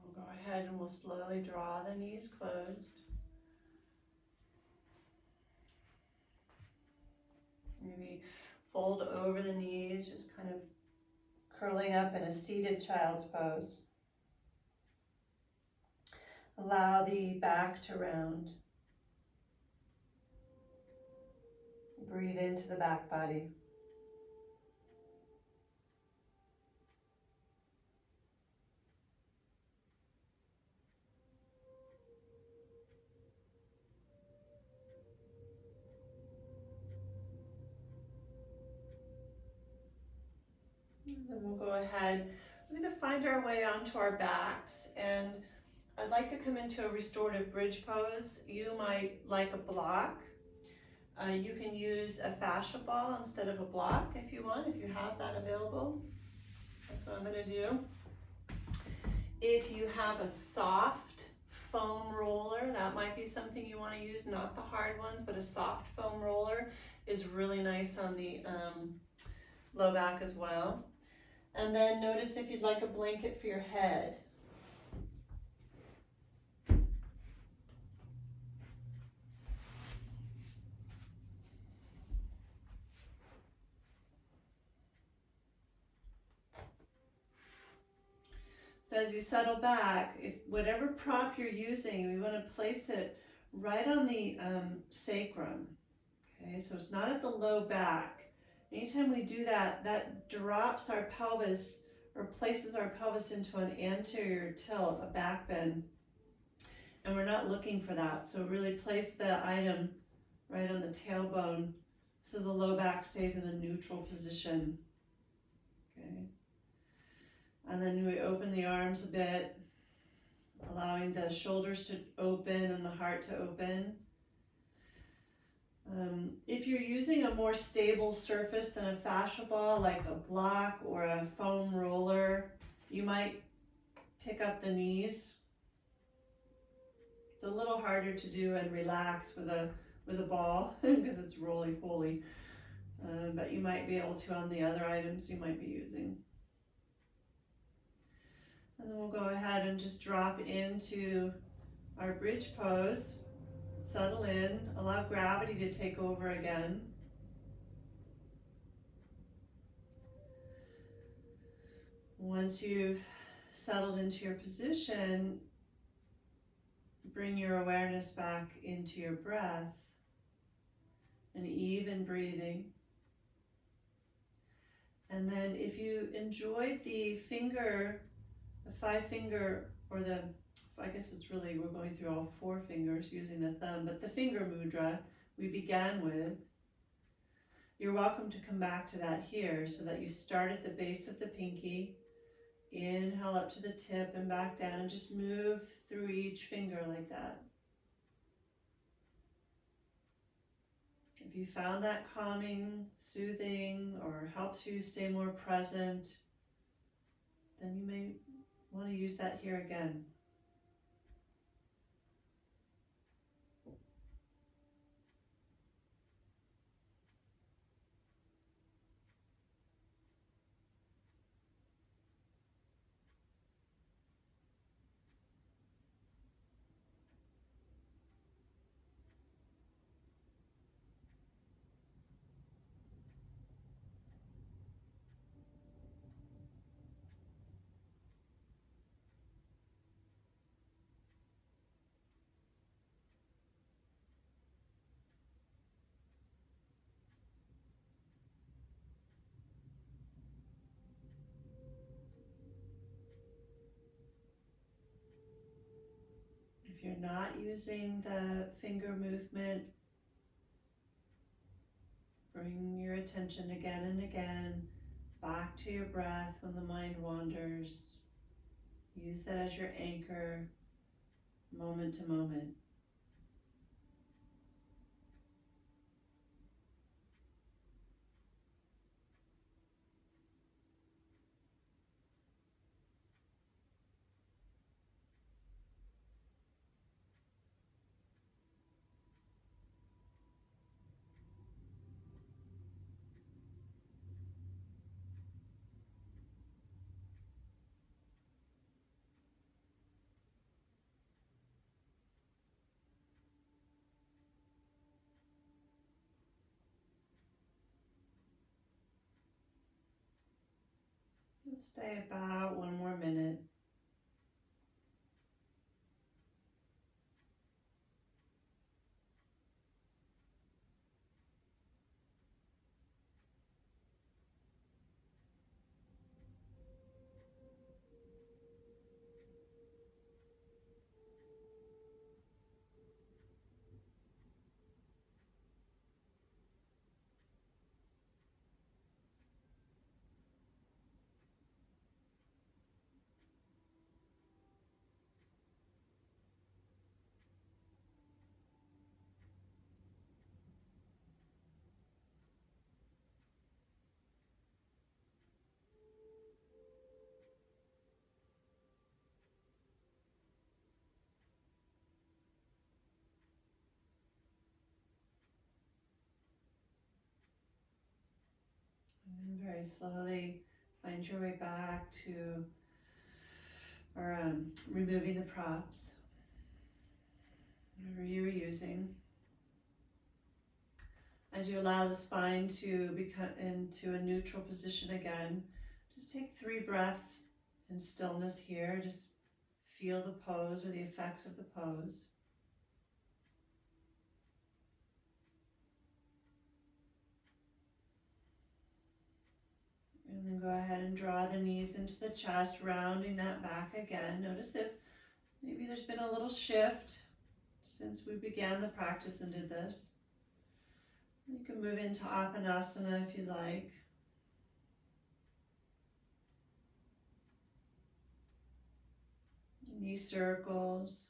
We'll go ahead and we'll slowly draw the knees closed. Maybe fold over the knees, just kind of curling up in a seated child's pose. Allow the back to round. Breathe into the back body. ahead. We're going to find our way onto our backs, and I'd like to come into a restorative bridge pose. You might like a block. You can use a fascia ball instead of a block if you want, if you have that available. That's what I'm going to do. If you have a soft foam roller, that might be something you want to use, not the hard ones, but a soft foam roller is really nice on the low back as well. And then notice if you'd like a blanket for your head. So as you settle back, if whatever prop you're using, we want to place it right on the sacrum. Okay, so it's not at the low back. Anytime we do that, that drops our pelvis or places our pelvis into an anterior tilt, a back bend. And we're not looking for that. So really place the item right on the tailbone so the low back stays in a neutral position. Okay. And then we open the arms a bit, allowing the shoulders to open and the heart to open. If you're using a more stable surface than a fascia ball, like a block or a foam roller, you might pick up the knees. It's a little harder to do and relax with a ball because it's roly-poly, but you might be able to on the other items you might be using. And then we'll go ahead and just drop into our bridge pose, settle in, allow gravity to take over again. Once you've settled into your position, bring your awareness back into your breath and even breathing. And then if you enjoyed the 5 finger, or I guess it's really, we're going through all 4 fingers using the thumb, but the finger mudra we began with, you're welcome to come back to that here so that you start at the base of the pinky, inhale up to the tip and back down, and just move through each finger like that. If you found that calming, soothing, or helps you stay more present, then you may want to use that here again. If you're not using the finger movement, bring your attention again and again back to your breath when the mind wanders. Use that as your anchor, moment to moment. We'll stay about 1 more minute. Very slowly find your way back to removing the props, whatever you were using. As you allow the spine to become into a neutral position again, just take 3 breaths in stillness here. Just feel the pose or the effects of the pose. And then go ahead and draw the knees into the chest, rounding that back again. Notice if maybe there's been a little shift since we began the practice and did this. You can move into Apanasana if you like. Knee circles.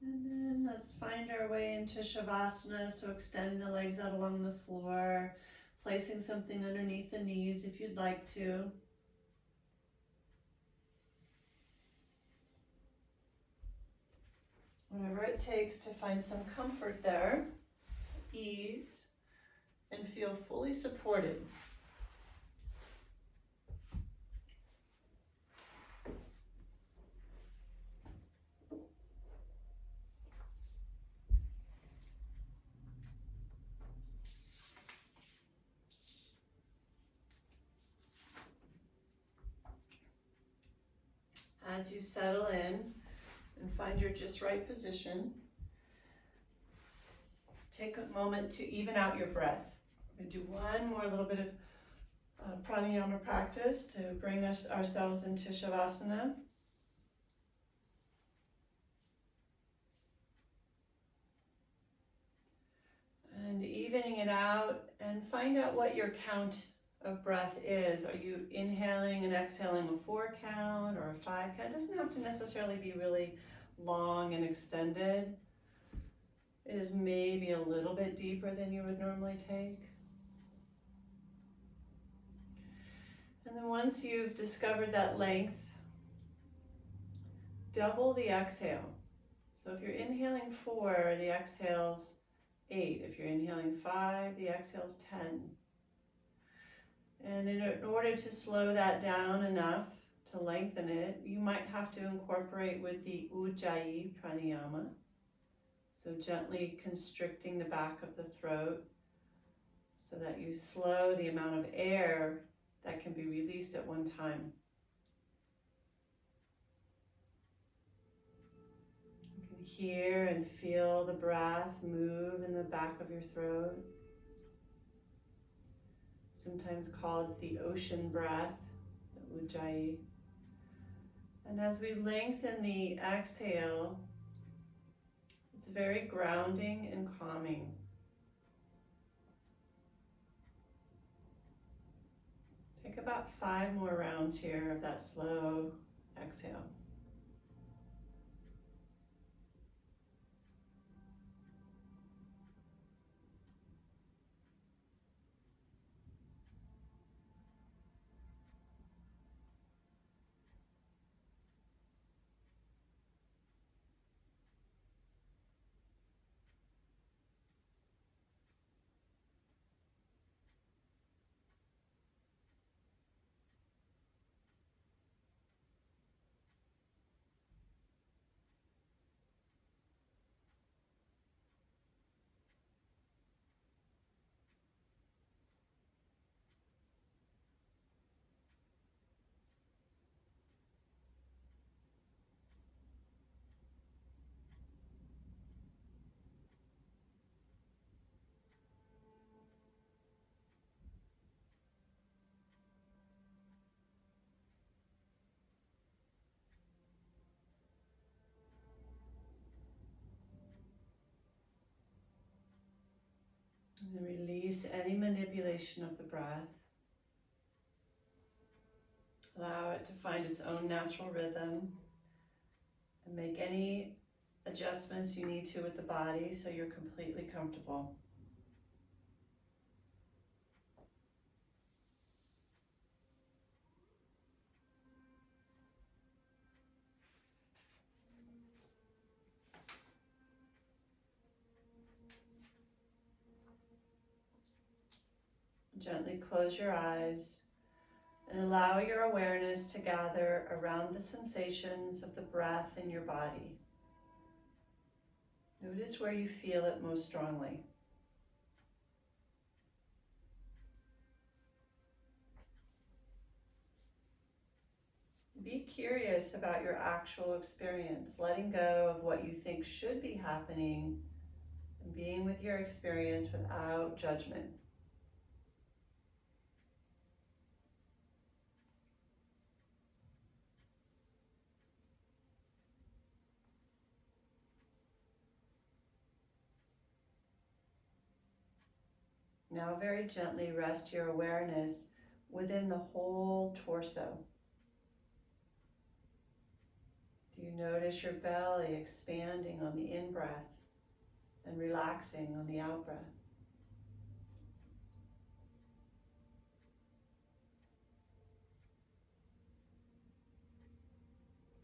And then let's find our way into Shavasana, so extending the legs out along the floor, placing something underneath the knees if you'd like to. Whatever it takes to find some comfort there, ease, and feel fully supported. As you settle in and find your just right position, take a moment to even out your breath. We're going to do one more little bit of pranayama practice to bring ourselves into Shavasana. And evening it out, and find out what your count of breath is. Are you inhaling and exhaling a 4 count or a 5 count? It doesn't have to necessarily be really long and extended. It is maybe a little bit deeper than you would normally take. And then once you've discovered that length, double the exhale. So if you're inhaling 4, the exhale's 8. If you're inhaling 5, the exhale's 10. And in order to slow that down enough to lengthen it, you might have to incorporate with the Ujjayi pranayama. So gently constricting the back of the throat so that you slow the amount of air that can be released at one time. You can hear and feel the breath move in the back of your throat. Sometimes called the ocean breath, the Ujjayi. And as we lengthen the exhale, it's very grounding and calming. Take about 5 more rounds here of that slow exhale. And then release any manipulation of the breath. Allow it to find its own natural rhythm. and make any adjustments you need to with the body so you're completely comfortable. Gently close your eyes and allow your awareness to gather around the sensations of the breath in your body. Notice where you feel it most strongly. Be curious about your actual experience, letting go of what you think should be happening and being with your experience without judgment. Now very gently rest your awareness within the whole torso. Do you notice your belly expanding on the in-breath and relaxing on the out-breath?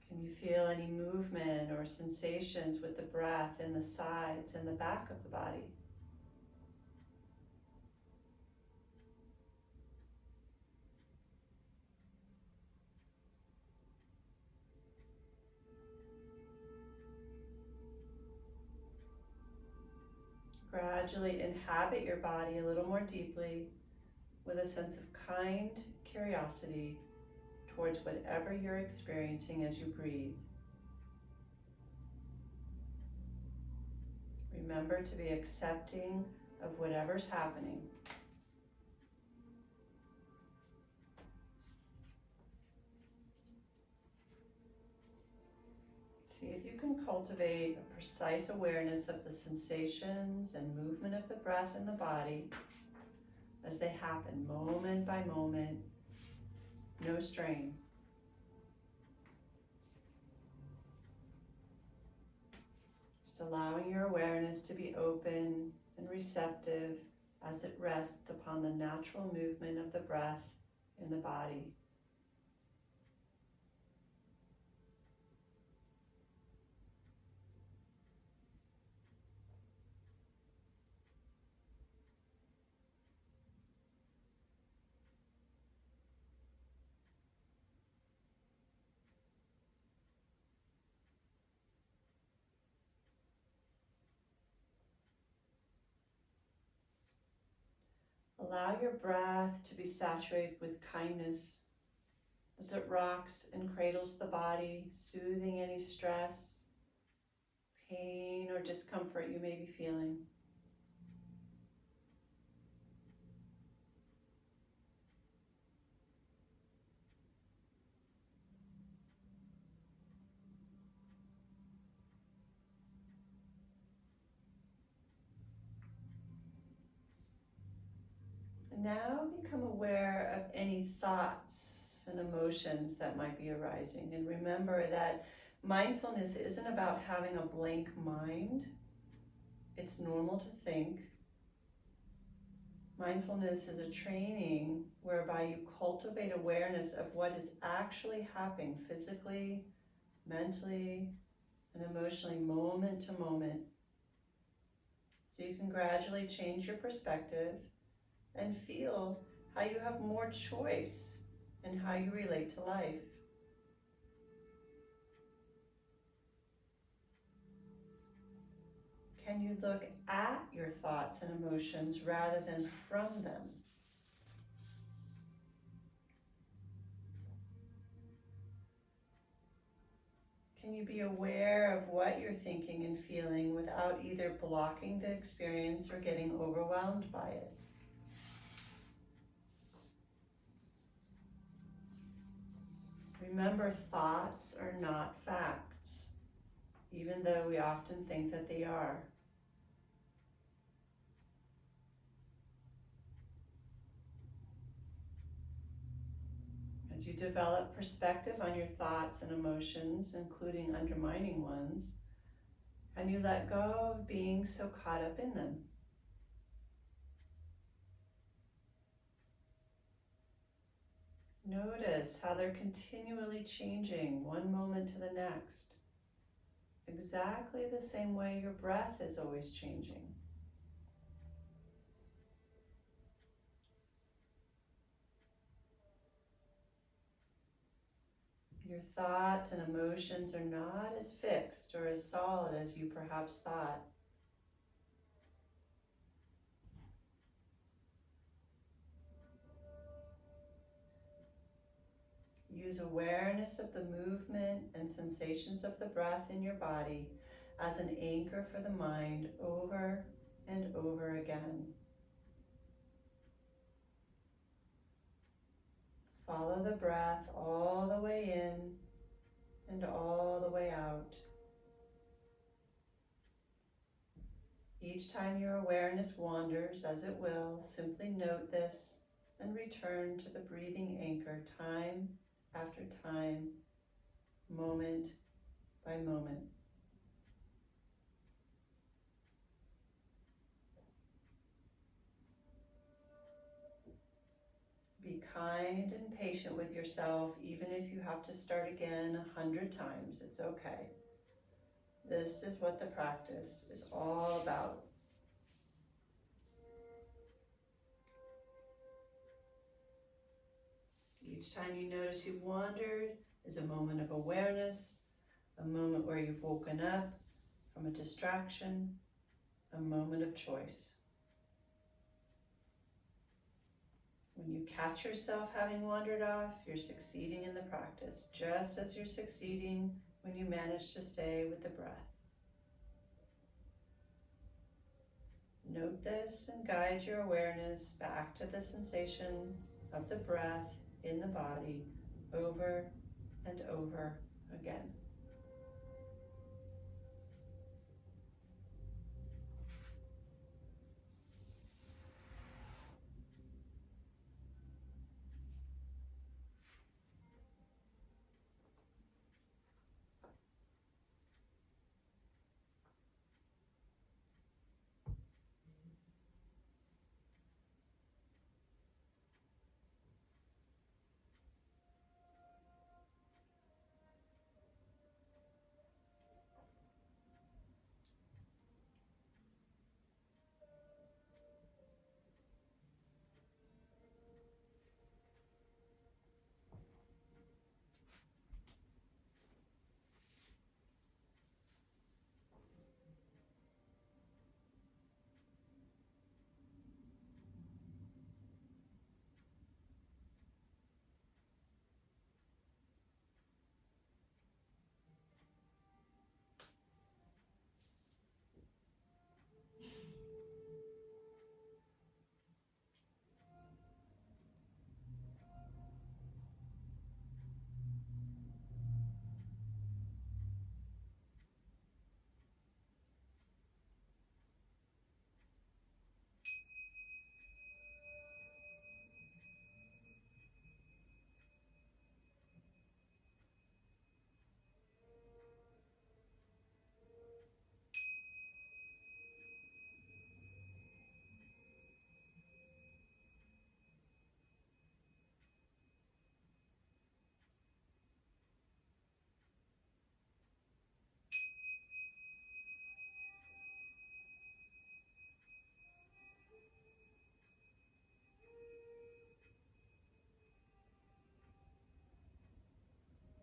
Can you feel any movement or sensations with the breath in the sides and the back of the body? Gradually inhabit your body a little more deeply with a sense of kind curiosity towards whatever you're experiencing as you breathe. Remember to be accepting of whatever's happening. See if you can cultivate a precise awareness of the sensations and movement of the breath in the body as they happen moment by moment, no strain. Just allowing your awareness to be open and receptive as it rests upon the natural movement of the breath in the body. Allow your breath to be saturated with kindness as it rocks and cradles the body, soothing any stress, pain, or discomfort you may be feeling. And now become aware of any thoughts and emotions that might be arising. And remember that mindfulness isn't about having a blank mind. It's normal to think. Mindfulness is a training whereby you cultivate awareness of what is actually happening physically, mentally, and emotionally, moment to moment. So you can gradually change your perspective and feel how you have more choice in how you relate to life. Can you look at your thoughts and emotions rather than from them? Can you be aware of what you're thinking and feeling without either blocking the experience or getting overwhelmed by it? Remember, thoughts are not facts, even though we often think that they are. As you develop perspective on your thoughts and emotions, including undermining ones, and you let go of being so caught up in them. Notice how they're continually changing one moment to the next, exactly the same way your breath is always changing. Your thoughts and emotions are not as fixed or as solid as you perhaps thought. Use awareness of the movement and sensations of the breath in your body as an anchor for the mind over and over again. Follow the breath all the way in and all the way out. Each time your awareness wanders, as it will, simply note this and return to the breathing anchor time after time, moment by moment. Be kind and patient with yourself, even if you have to start again 100 times. It's okay. This is what the practice is all about. Each time you notice you've wandered is a moment of awareness, a moment where you've woken up from a distraction, a moment of choice. When you catch yourself having wandered off, you're succeeding in the practice, just as you're succeeding when you manage to stay with the breath. Note this and guide your awareness back to the sensation of the breath in the body over and over again.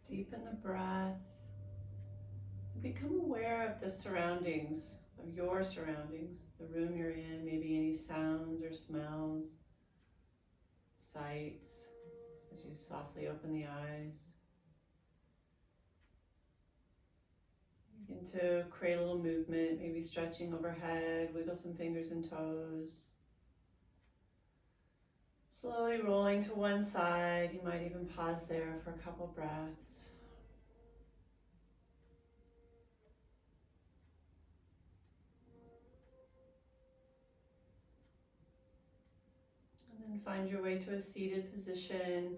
Deepen the breath. Become aware of the surroundings, of your surroundings, the room you're in, maybe any sounds or smells, sights, as you softly open the eyes. Begin to create a little movement, maybe stretching overhead, wiggle some fingers and toes. Slowly rolling to one side. You might even pause there for a couple breaths. And then find your way to a seated position.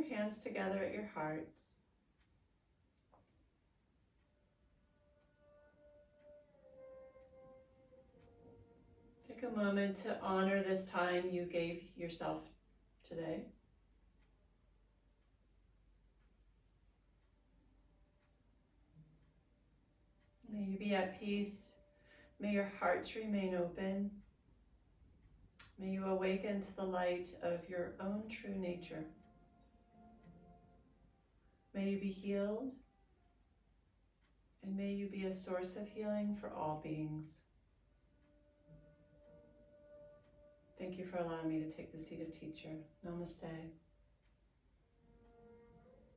hands together at your hearts. Take a moment to honor this time you gave yourself today. May you be at peace. May your hearts remain open. May you awaken to the light of your own true nature. May you be healed, and may you be a source of healing for all beings. Thank you for allowing me to take the seat of teacher. Namaste.